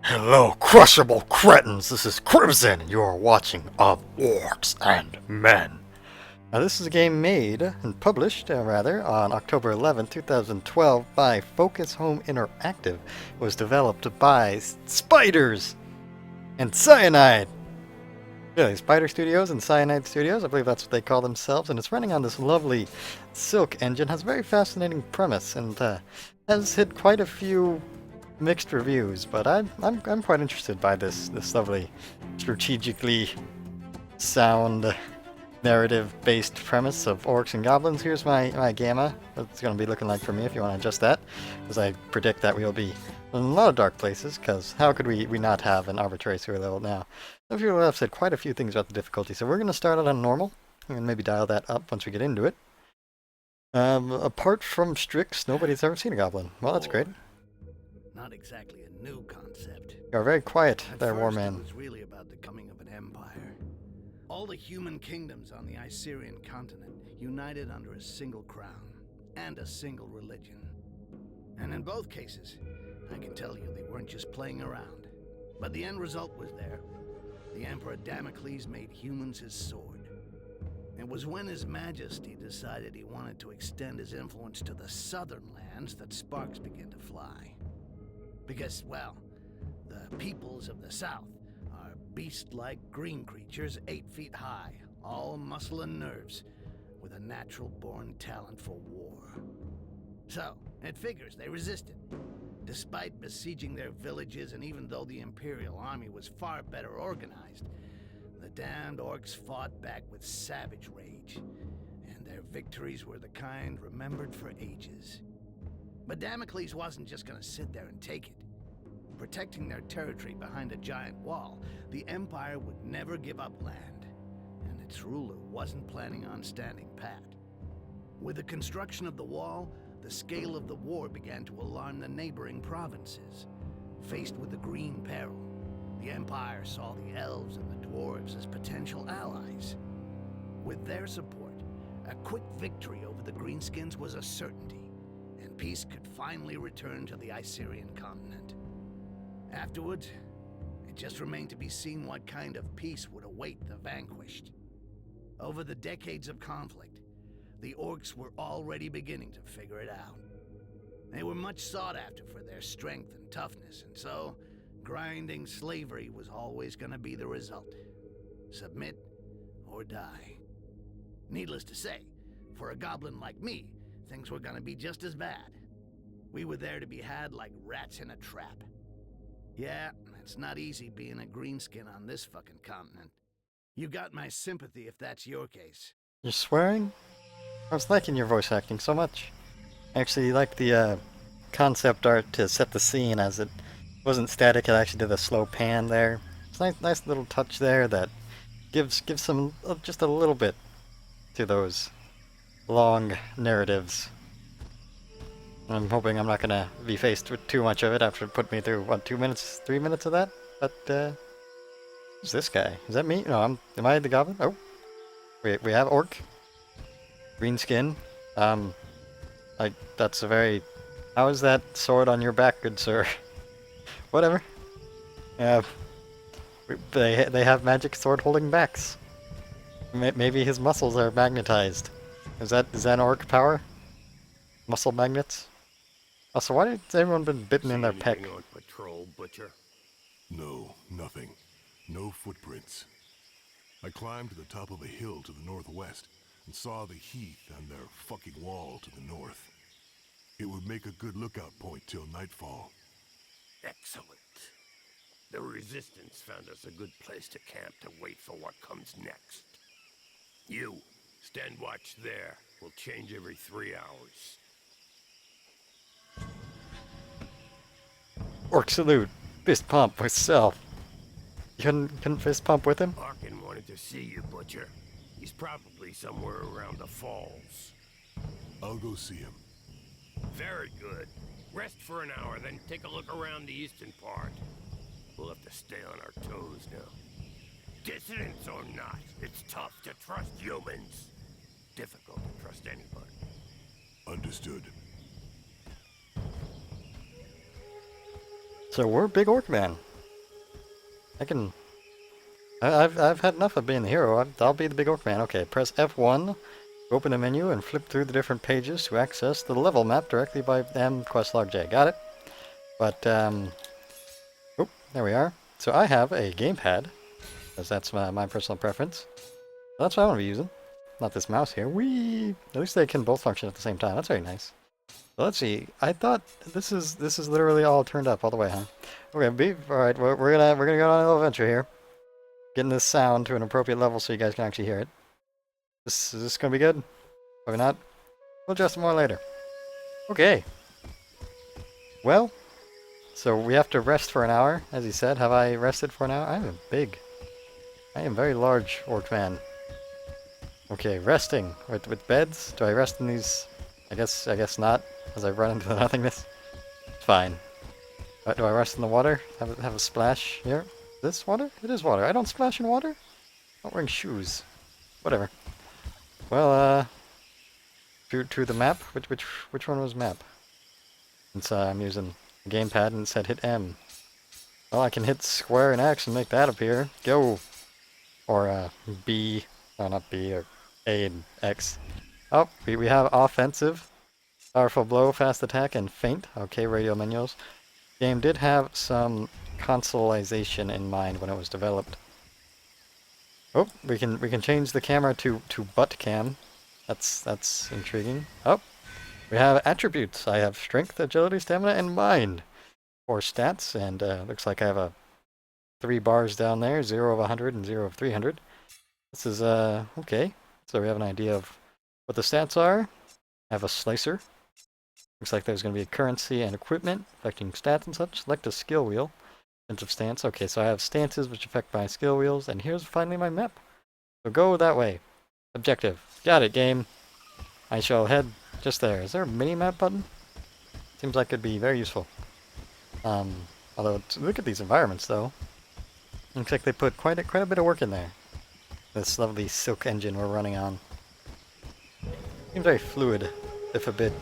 Hello, crushable cretins. This is Crimson, and you are watching Of Orcs and Men. Now, this is a game made and published, rather, on October 11th, 2012 by Focus Home Interactive. It was developed by Spiders and Cyanide. Really, Spider Studios and Cyanide Studios, I believe that's what they call themselves, and it's running on this lovely Silk engine. Has a very fascinating premise, and has hit quite a few mixed reviews, but I'm quite interested by this lovely, strategically sound, narrative-based premise of orcs and goblins. Here's my gamma. What it's going to be looking like for me if you want to adjust that, because I predict that we'll be in a lot of dark places, because how could we not have an arbitrary sewer level now? Some people have said quite a few things about the difficulty, so we're going to start it on normal, and maybe dial that up once we get into it. Apart from Strix, nobody's ever seen a goblin. Well, that's great. Not exactly a new concept. You're very quiet At there, first, Warman. it was really about the coming of an empire. All the human kingdoms on the Icerian continent united under a single crown and a single religion. And in both cases, I can tell you they weren't just playing around. But the end result was there. The Emperor Damocles made humans his sword. It was when His Majesty decided he wanted to extend his influence to the southern lands that sparks began to fly. Because, well, the peoples of the South are beast-like green creatures 8 feet high, all muscle and nerves, with a natural-born talent for war. So, it figures they resisted. Despite besieging their villages, and even though the Imperial army was far better organized, the damned orcs fought back with savage rage, and their victories were the kind remembered for ages. But Damocles wasn't just gonna sit there and take it. Protecting their territory behind a giant wall, the Empire would never give up land, and its ruler wasn't planning on standing pat. With the construction of the wall, the scale of the war began to alarm the neighboring provinces. Faced with the Green Peril, the Empire saw the elves and the dwarves as potential allies. With their support, a quick victory over the Greenskins was a certainty, and peace could finally return to the Icerian continent. Afterwards, it just remained to be seen what kind of peace would await the vanquished. Over the decades of conflict, the orcs were already beginning to figure it out. They were much sought after for their strength and toughness, and so, grinding slavery was always going to be the result. Submit or die. Needless to say, for a goblin like me, things were going to be just as bad. We were there to be had like rats in a trap. Yeah, it's not easy being a greenskin on this fucking continent. You got my sympathy if that's your case. You're swearing? I was liking your voice acting so much. I actually liked the concept art to set the scene, as it wasn't static. It actually did a slow pan there. It's a nice little touch there that gives some just a little bit to those long narratives. I'm hoping I'm not gonna be faced with too much of it after it put me through, what, 2 minutes, 3 minutes of that? But, who's this guy? Is that me? No, am I the goblin? Oh. We have orc. Green skin. That's a very... How is that sword on your back, good sir? Whatever. Yeah. They have magic sword holding backs. Maybe his muscles are magnetized. Is that orc power? Muscle magnets? Also, why has everyone been bitten in their pec? On patrol, Butcher? No, nothing. No footprints. I climbed to the top of a hill to the northwest and saw the heath and their fucking wall to the north. It would make a good lookout point till nightfall. Excellent. The Resistance found us a good place to camp to wait for what comes next. You, stand watch there. We'll change every 3 hours. Orc salute. Fist pump myself. You couldn't fist pump with him? Arkin wanted to see you, Butcher. He's probably somewhere around the falls. I'll go see him. Very good. Rest for an hour, then take a look around the eastern part. We'll have to stay on our toes now. Dissidents or not, it's tough to trust humans. Difficult to trust anybody. Understood. So we're Big Orc Man. I can... I've had enough of being the hero. I'll be the big orc man. Okay, press F1, open the menu, and flip through the different pages to access the level map directly by M quest log J. Got it? But, oh, there we are. So I have a gamepad, because that's my personal preference. That's what I want to be using. Not this mouse here. Whee! At least they can both function at the same time. That's very nice. So let's see. I thought this is literally all turned up all the way, huh? Okay, all right. We're gonna go on a little adventure here. Getting this sound to an appropriate level so you guys can actually hear it. Is this gonna be good? Probably not. We'll adjust it more later. Okay. Well, so we have to rest for an hour, as he said. Have I rested for an hour? I am very large orc man. Okay, resting with beds. Do I rest in these? I guess not, as I run into the nothingness. It's fine. Do I rest in the water? Have a splash here? This water? It is water. I don't splash in water? I'm not wearing shoes. Whatever. Well, to the map. Which one was map? Since I'm using the gamepad and it said hit M. Well, I can hit square and X and make that appear. Go. Or B. No, not B. Or A and X. Oh, we have offensive, powerful blow, fast attack, and feint. Okay, radio menus. Game did have some consoleization in mind when it was developed. Oh, we can change the camera to butt cam. That's intriguing. Oh, we have attributes. I have strength, agility, stamina, and mind for stats, and looks like I have 3 bars down there, 0 of 100 and 0 of 300. This is okay. So we have an idea of what the stats are. I have a slicer. Looks like there's going to be a currency and equipment affecting stats and such. Select a skill wheel. Defensive stance. Okay, so I have stances which affect my skill wheels, and here's finally my map. So go that way. Objective. Got it, game. I shall head just there. Is there a mini-map button? Seems like it'd be very useful. Although, look at these environments, though. Looks like they put quite a bit of work in there. This lovely silk engine we're running on. Seems very fluid, if a bit,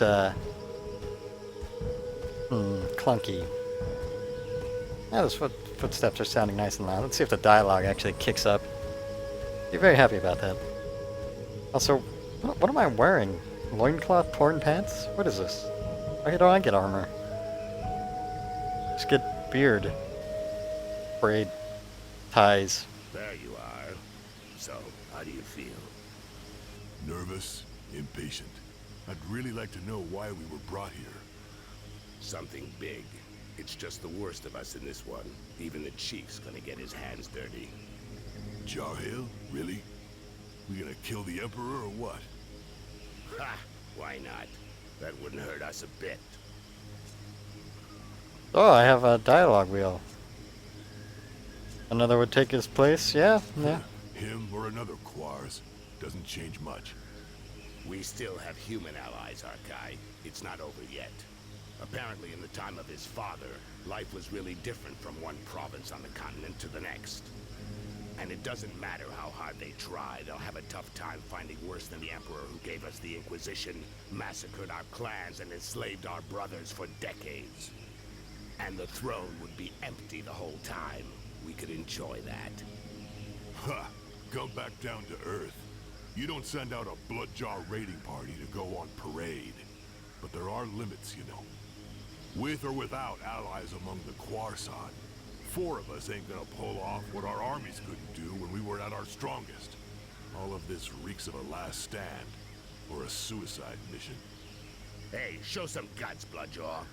clunky. Yeah, those footsteps are sounding nice and loud. Let's see if the dialogue actually kicks up. Be very happy about that. Also, what am I wearing? Loincloth, torn pants? What is this? Why don't I get armor? Just get beard. Braid. Ties. There you are. So, how do you feel? Nervous, impatient. I'd really like to know why we were brought here. Something big. It's just the worst of us in this one. Even the chief's gonna get his hands dirty. Jarhill? Really? We gonna kill the Emperor or what? Ha! Why not? That wouldn't hurt us a bit. Oh, I have a dialogue wheel. Another would take his place? Yeah. Him or another Quars. Doesn't change much. We still have human allies, Arkai. It's not over yet. Apparently, in the time of his father, life was really different from one province on the continent to the next. And it doesn't matter how hard they try, they'll have a tough time finding worse than the Emperor who gave us the Inquisition, massacred our clans, and enslaved our brothers for decades. And the throne would be empty the whole time. We could enjoy that. Ha! Come back down to Earth. You don't send out a bloodjaw raiding party to go on parade. But there are limits, you know. With or without allies among the Quarsad, 4 of us ain't gonna pull off what our armies couldn't do when we were at our strongest. All of this reeks of a last stand, or a suicide mission. Hey, show some guts, Bloodjaw.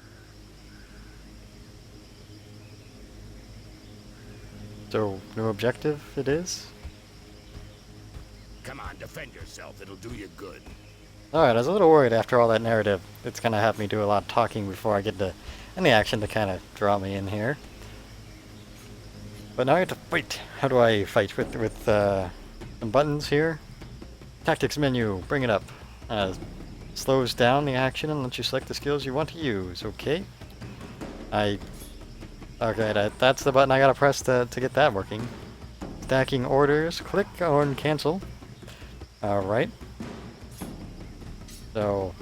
So, no objective it is? Come on, defend yourself. It'll do you good. Alright, I was a little worried after all that narrative. It's gonna have me do a lot of talking before I get to any action to kind of draw me in here. But now I have to fight. How do I fight? With some buttons here? Tactics menu, bring it up. Slows down the action and lets you select the skills you want to use. Okay. Okay, that's the button I gotta press to get that working. Stacking orders, click on cancel. Alright. So,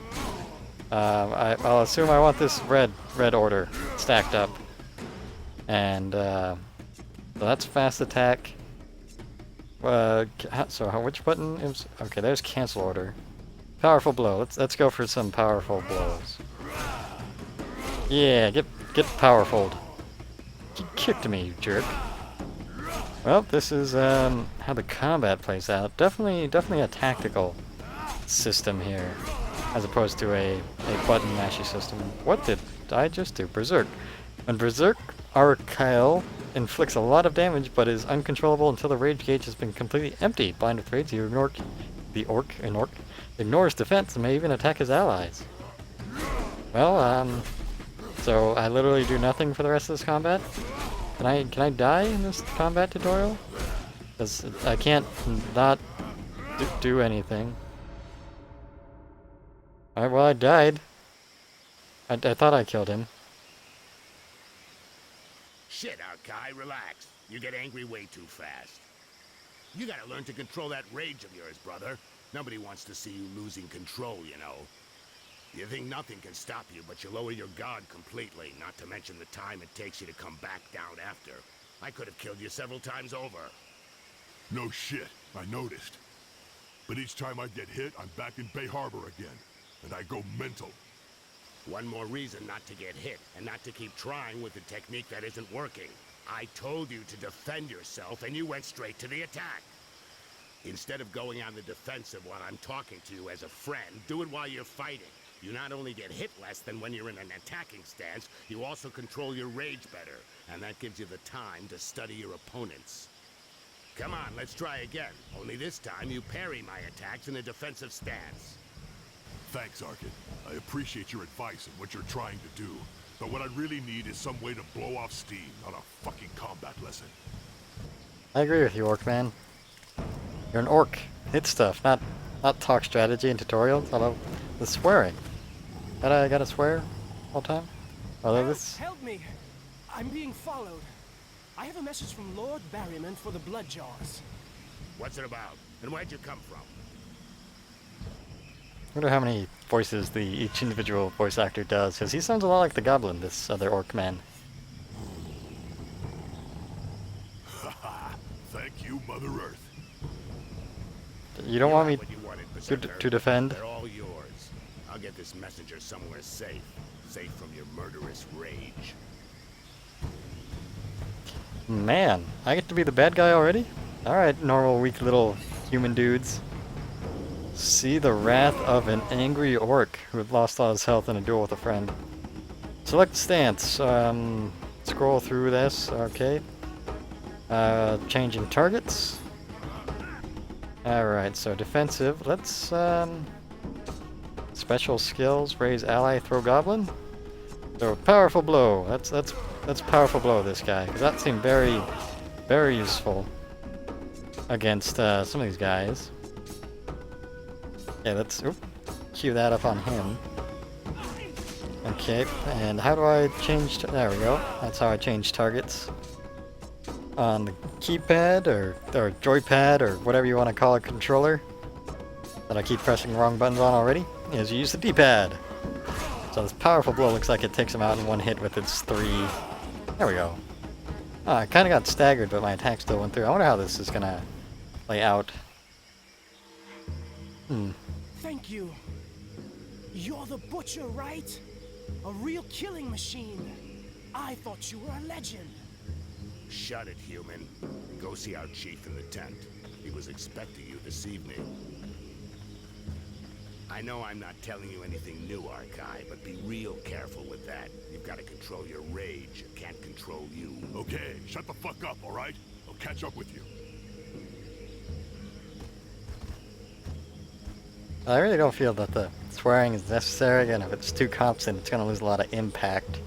I'll assume I want this red order stacked up. And, So that's fast attack. Which button is... Okay, there's cancel order. Powerful blow. Let's go for some powerful blows. Yeah, get powerful. You kicked me, you jerk. Well, this is how the combat plays out. Definitely a tactical system here, as opposed to a button mashy system. What did I just do? Berserk. When Berserk, Archael inflicts a lot of damage, but is uncontrollable until the rage gauge has been completely emptied. Blind with rage, the orc ignores defense and may even attack his allies. Well, so I literally do nothing for the rest of this combat? Can I die in this combat tutorial? Because I can't not do anything. Alright, well I died. I thought I killed him. Shit, Arkai, relax. You get angry way too fast. You gotta learn to control that rage of yours, brother. Nobody wants to see you losing control, you know. You think nothing can stop you, but you lower your guard completely, not to mention the time it takes you to come back down after. I could have killed you several times over. No shit, I noticed. But each time I get hit, I'm back in Bay Harbor again. And I go mental. One more reason not to get hit, and not to keep trying with a technique that isn't working. I told you to defend yourself, and you went straight to the attack. Instead of going on the defensive while I'm talking to you as a friend, do it while you're fighting. You not only get hit less than when you're in an attacking stance, you also control your rage better, and that gives you the time to study your opponents. Come on, let's try again. Only this time you parry my attacks in a defensive stance. Thanks, Arkin. I appreciate your advice and what you're trying to do. But what I really need is some way to blow off steam, not a fucking combat lesson. I agree with you, Orc man. You're an orc. Hit stuff, not talk strategy and tutorials, although the swearing. I gotta swear all the time? Although this... Help me! I'm being followed. I have a message from Lord Barryman for the Bloodjaws. What's it about? And where'd you come from? I wonder how many voices each individual voice actor does, because he sounds a lot like the Goblin, this other orc man. Haha, thank you, Mother Earth. You don't want me What you wanted, to Berserker. defend? They're all yours. I'll get this messenger somewhere safe. Safe from your murderous rage. Man, I get to be the bad guy already? Alright, normal weak little human dudes. See the wrath of an angry orc who had lost all his health in a duel with a friend. Select stance. Scroll through this. Okay. Changing targets. Alright, so defensive. Let's, special skills. Raise ally, throw goblin. So powerful blow. That's powerful blow, this guy. Because that seemed very, very useful against some of these guys. Okay, let's cue that up on him. Okay, and how do I change... There we go. That's how I change targets. On the keypad, or joypad, or whatever you want to call a controller. That I keep pressing the wrong buttons on already. Is you use the D-pad. So this powerful blow looks like it takes him out in one hit with its 3... There we go. Oh, I kind of got staggered, but my attack still went through. I wonder how this is gonna play out. Thank you. You're the butcher, right? A real killing machine. I thought you were a legend. Shut it, human. Go see our chief in the tent. He was expecting you this evening. I know I'm not telling you anything new, Arkai, but be real careful with that. You've got to control your rage. It can't control you. Okay, shut the fuck up, alright? I'll catch up with you. I really don't feel that the swearing is necessary, and if it's too constant, it's going to lose a lot of impact.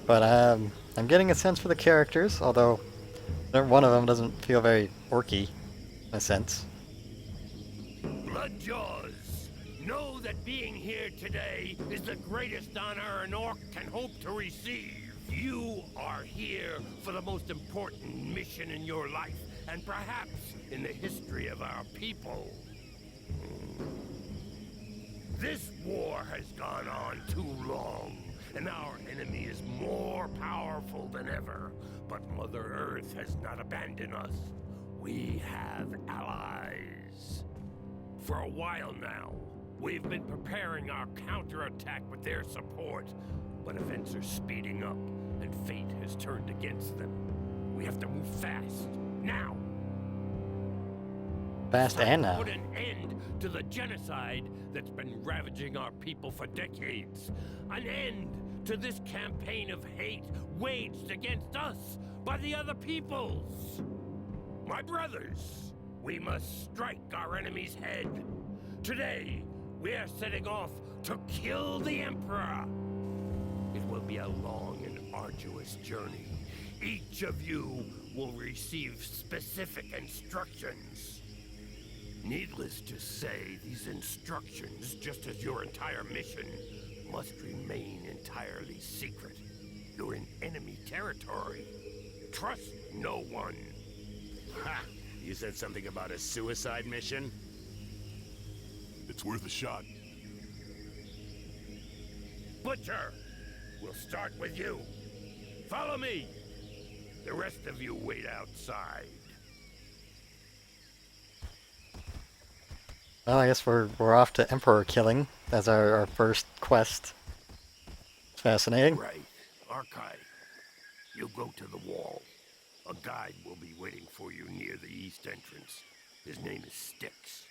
But I'm getting a sense for the characters, although one of them doesn't feel very orky, in a sense. Bloodjaws, know that being here today is the greatest honor an orc can hope to receive. You are here for the most important mission in your life, and perhaps in the history of our people. This war has gone on too long, and our enemy is more powerful powerful than ever, but Mother Earth has not abandoned us. We have allies. For a while now, we've been preparing our counterattack with their support, but events are speeding up, and fate has turned against them. We have to move fast, now! Fast and now. Put an end to the genocide that's been ravaging our people for decades. An end to this campaign of hate waged against us by the other peoples. My brothers, we must strike our enemy's head. Today, we are setting off to kill the Emperor. It will be a long and arduous journey. Each of you will receive specific instructions. Needless to say, these instructions, just as your entire mission, must remain entirely secret. You're in enemy territory. Trust no one. Ha! You said something about a suicide mission? It's worth a shot. Butcher, we'll start with you. Follow me. The rest of you wait outside. Well, I guess we're off to Emperor killing as our first quest. It's fascinating. Right. Archive. You go to the wall. A guide will be waiting for you near the east entrance. His name is Styx.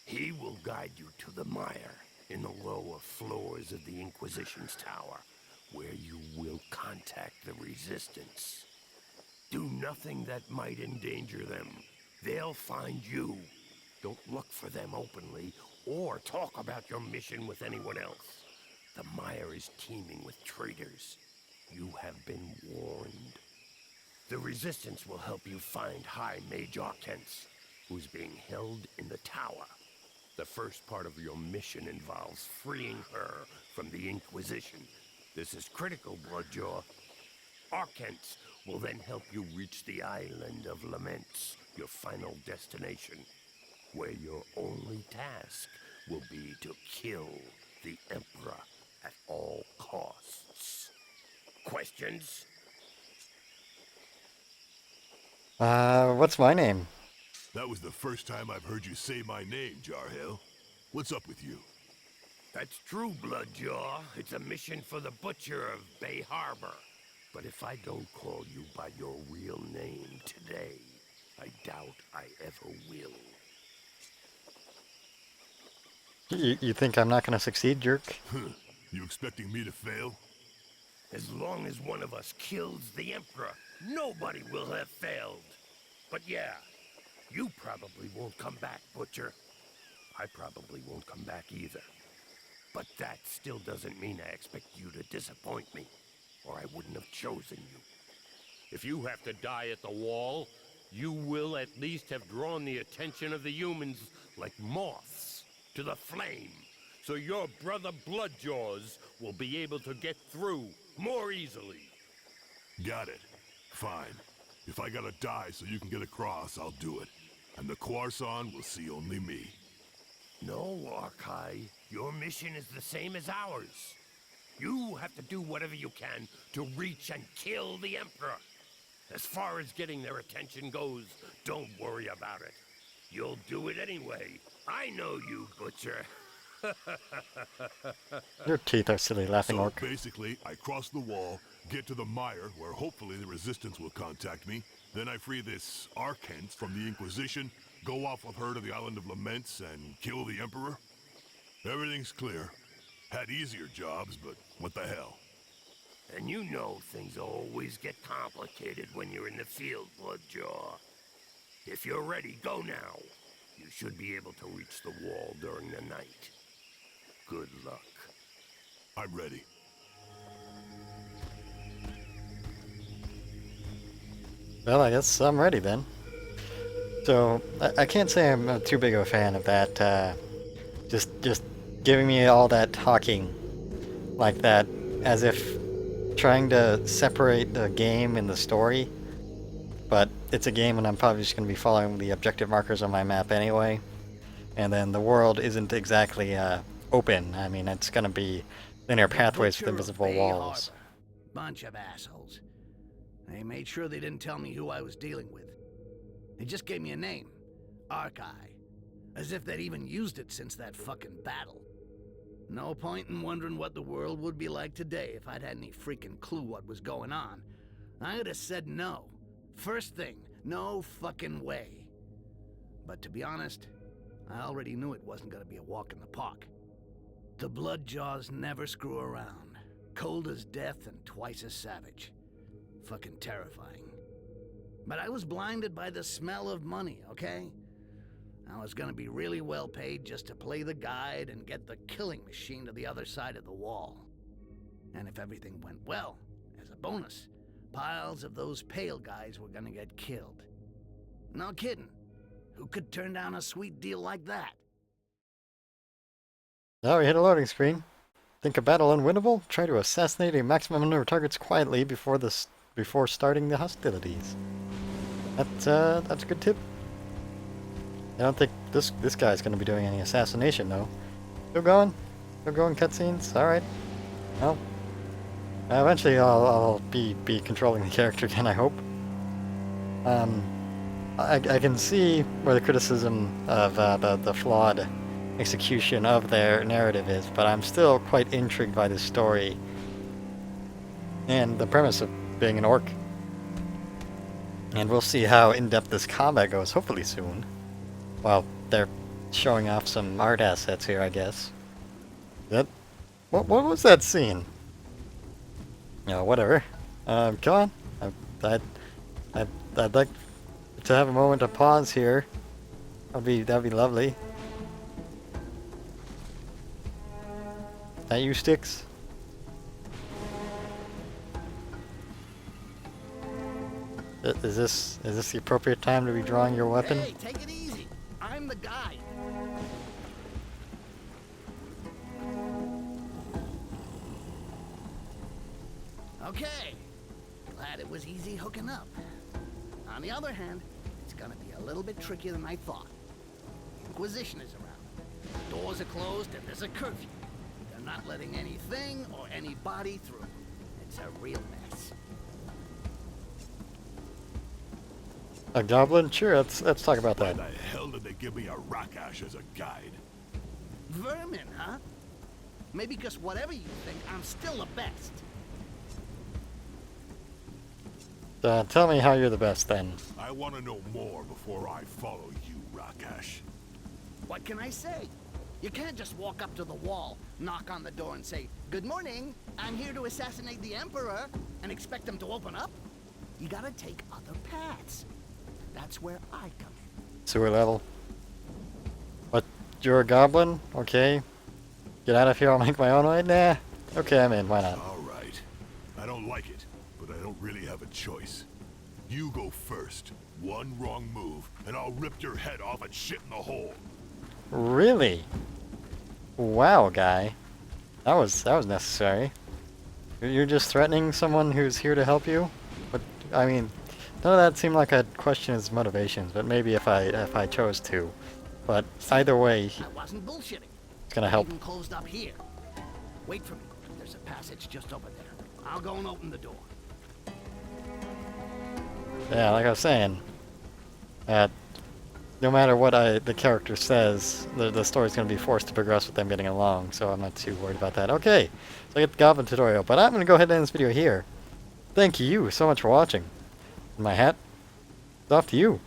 He will guide you to the mire in the lower floors of the Inquisition's tower, where you will contact the Resistance. Do nothing that might endanger them. They'll find you. Don't look for them openly, or talk about your mission with anyone else. The mire is teeming with traitors. You have been warned. The Resistance will help you find High Mage Orcs, who's being held in the tower. The first part of your mission involves freeing her from the Inquisition. This is critical, Bloodjaw. Orcs will then help you reach the Island of Laments, your final destination, where your only task will be to kill the Emperor at all costs. Questions? What's my name? That was the first time I've heard you say my name, Jarhill. What's up with you? That's true, Bloodjaw. It's a mission for the Butcher of Bay Harbor. But if I don't call you by your real name today, I doubt I ever will. You think I'm not gonna succeed, jerk? You expecting me to fail? As long as one of us kills the Emperor, nobody will have failed. But yeah, you probably won't come back, Butcher. I probably won't come back either. But that still doesn't mean I expect you to disappoint me, or I wouldn't have chosen you. If you have to die at the wall, you will at least have drawn the attention of the humans like moths to the flame, so your brother Bloodjaws will be able to get through more easily. Got it. Fine. If I gotta die so you can get across, I'll do it. And the Quarson will see only me. No, Arkai. Your mission is the same as ours. You have to do whatever you can to reach and kill the Emperor. As far as getting their attention goes, don't worry about it. You'll do it anyway. I know you, Butcher. Your teeth are silly, laughing So orc. basically, I cross the wall, get to the mire, where hopefully the Resistance will contact me. Then I free this Arcent from the Inquisition, go off with her to the Island of Laments, and kill the Emperor. Everything's clear. Had easier jobs, but what the hell? And you know things always get complicated when you're in the field, Bloodjaw. If you're ready, go now. You should be able to reach the wall during the night. Good luck. I'm ready. Well, I guess I'm ready then. So, I can't say I'm too big of a fan of that, just giving me all that talking like that, as if trying to separate the game and the story. But it's a game and I'm probably just going to be following the objective markers on my map anyway. And then the world isn't exactly open. I mean, it's going to be linear pathways with Butcher of invisible Bay walls. Harbor. Bunch of assholes. They made sure they didn't tell me who I was dealing with. They just gave me a name, Archive, as if they'd even used it since that fucking battle. No point in wondering what the world would be like today if I'd had any freaking clue what was going on. I'd have said no. First thing, no fucking way. But to be honest, I already knew it wasn't gonna be a walk in the park. The Bloodjaws never screw around. Cold as death and twice as savage. Fucking terrifying. But I was blinded by the smell of money, okay? I was gonna be really well paid just to play the guide and get the killing machine to the other side of the wall. And if everything went well, as a bonus, piles of those pale guys were gonna get killed. No kidding. Who could turn down a sweet deal like that? Now we hit a loading screen. Think a battle unwinnable? Try to assassinate a maximum number of targets quietly before starting the hostilities. That's a good tip. I don't think this guy's going to be doing any assassination though. Still going cutscenes. All right. Well, eventually I'll be controlling the character again. I hope. I can see where the criticism of the flawed execution of their narrative is, but I'm still quite intrigued by this story and the premise of being an orc. And we'll see how in-depth this combat goes, hopefully soon. Well, they're showing off some art assets here, I guess. What was that scene? No, whatever. Come on. I'd like to have a moment of pause here. That'd be lovely. That you, Sticks? Is this the appropriate time to be drawing your weapon? Hey, take it easy. I'm the guy. Okay. Glad it was easy hooking up. On the other hand, it's gonna be a little bit trickier than I thought. Inquisition is around. Doors are closed and there's a curfew. They're not letting anything or anybody through. It's a real mess. A goblin? Sure, let's talk about Why that. the hell did they give me a Rakash as a guide? Vermin, huh? Maybe because whatever you think, I'm still the best. Tell me how you're the best then. I want to know more before I follow you, Rakash. What can I say? You can't just walk up to the wall, knock on the door and say, "Good morning, I'm here to assassinate the Emperor," and expect them to open up. You gotta take other paths. That's where I come in. Sewer level. But you're a goblin? Okay. Get out of here, I'll make my own way? Nah. Okay, I'm in, why not? All right. I don't like it, but I don't really have a choice. You go first. One wrong move, and I'll rip your head off and shit in the hole. Really? Wow, guy. That was necessary. You're just threatening someone who's here to help you? But I mean, none of that seemed like I'd question his motivations, but maybe if I chose to. But either way, I wasn't bullshitting. it's gonna help. Even closed up here. Wait for me. There's a passage just over there. I'll go and open the door. Yeah, like I was saying, no matter what the character says, the story's going to be forced to progress with them getting along, so I'm not too worried about that. Okay, so I get the Goblin tutorial, but I'm going to go ahead and end this video here. Thank you so much for watching. My hat, it's off to you.